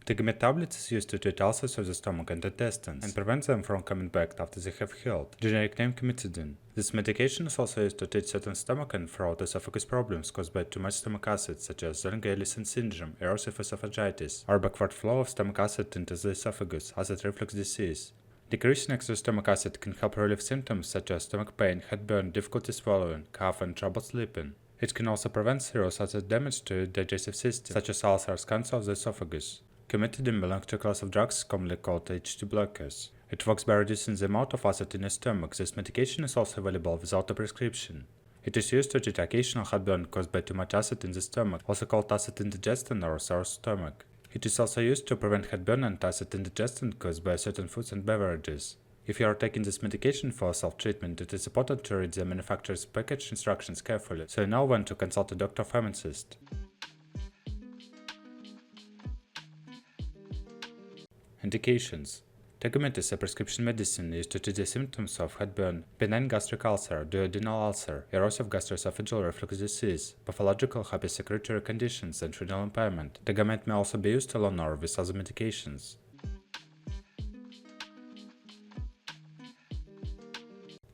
Tagamet tablets is used to treat ulcers of the stomach and intestines and prevent them from coming back after they have healed. Generic name cimetidine. This medication is also used to treat certain stomach and throat esophagus problems caused by too much stomach acid, such as Zolling-Ellison syndrome, erosive esophagitis, or backward flow of stomach acid into the esophagus, acid reflux disease. Decreasing extra stomach acid can help relieve symptoms such as stomach pain, heartburn, difficulty swallowing, cough, and trouble sleeping. It can also prevent serious acid damage to the digestive system, such as ulcers, cancer of the esophagus. Cimetidine belongs to a class of drugs commonly called H2 blockers. It works by reducing the amount of acid in the stomach. This medication is also available without a prescription. It is used to treat occasional heartburn caused by too much acid in the stomach, also called acid indigestion or sour stomach. It is also used to prevent heartburn and acid indigestion caused by certain foods and beverages. If you are taking this medication for self-treatment, it is important to read the manufacturer's package instructions carefully, so you know when to consult a doctor or pharmacist. Indications. Tagamet is a prescription medicine used to treat the symptoms of heartburn, benign gastric ulcer, duodenal ulcer, erosive gastroesophageal reflux disease, pathological hypersecretory conditions, and renal impairment. Tagamet may also be used alone or with other medications.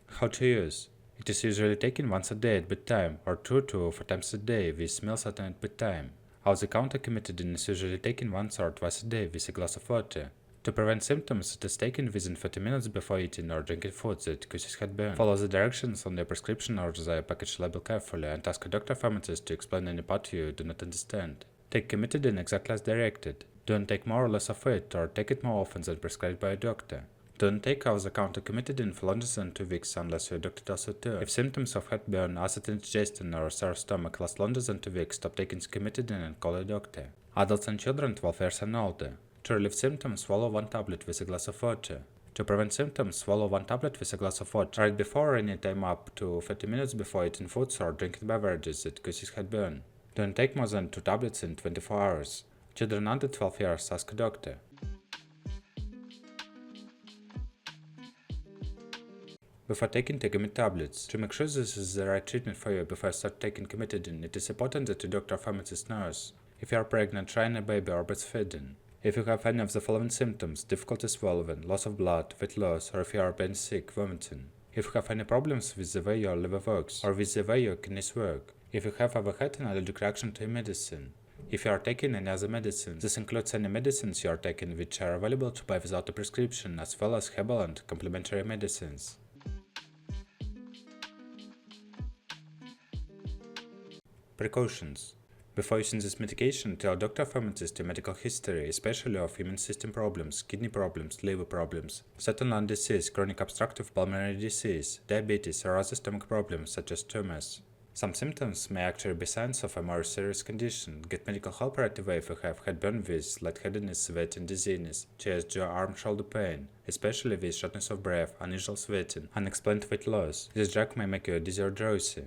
How to use. It is usually taken once a day at bedtime, or 2 to 4 times a day with meals eaten at bedtime. Over-the-counter cimetidine is usually taken once or twice a day with a glass of water. To prevent symptoms, it is taken within 40 minutes before eating or drinking food that causes heartburn. Follow the directions on your prescription or the package label carefully and ask a doctor or pharmacist to explain any part you do not understand. Take cimetidine exactly as directed. Don't take more or less of it, or take it more often than prescribed by a doctor. Don't take over-the-counter cimetidine for longer than 2 weeks unless your doctor tells you to. If symptoms of heartburn, acid indigestion, or sour stomach last longer than 2 weeks, stop taking cimetidine and call a doctor. Adults and children 12 years and older. To relieve symptoms, swallow 1 tablet with a glass of water. To prevent symptoms, swallow 1 tablet with a glass of water right before or any time up to 30 minutes before eating foods or drinking beverages that causes heartburn. Don't take more than 2 tablets in 24 hours. Children under 12 years, ask a doctor. Before taking Tagamet tablets, to make sure this is the right treatment for you before you start taking cimetidine, it is important that your doctor or pharmacist knows. If you are pregnant, trying a baby, or breastfeeding. If you have any of the following symptoms: difficulty swallowing, loss of blood, weight loss, or if you are being sick, vomiting. If you have any problems with the way your liver works, or with the way your kidneys work. If you have ever had an allergic reaction to a medicine. If you are taking any other medicines, this includes any medicines you are taking which are available to buy without a prescription, as well as herbal and complementary medicines. Precautions. Before using this medication, tell doctor or pharmacist your medical history, especially of immune system problems, kidney problems, liver problems, certain lung disease, chronic obstructive pulmonary disease, diabetes, or other stomach problems such as tumors. Some symptoms may actually be signs of a more serious condition. Get medical help right away if you have heartburn with lightheadedness, sweating, dizziness, chest, jaw, arm, shoulder pain, especially with shortness of breath, unusual sweating, unexplained weight loss. This drug may make you dizzy or drowsy.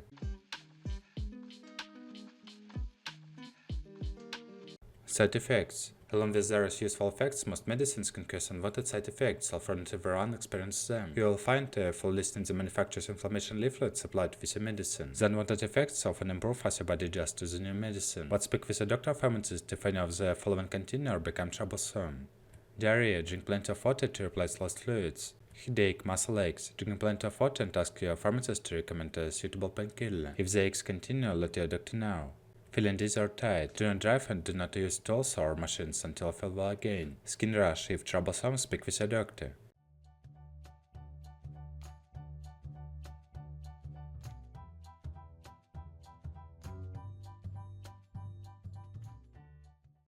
Side effects. Along with various useful effects, most medicines can cause unwanted side effects. Alternative run experience them. You will find a full list in the manufacturer's information leaflet supplied with your medicine. The unwanted effects often improve as your body adjusts to the new medicine. But speak with a doctor or pharmacist if any of the following continue or become troublesome. Diarrhea. Drink plenty of water to replace lost fluids. Headache, muscle aches. Drink plenty of water and ask your pharmacist to recommend a suitable painkiller. If the aches continue, let your doctor know. Feeling dizzy or tired. Do not drive and do not use tools or machines until you feel well again. Skin rash. If troublesome, speak with your doctor.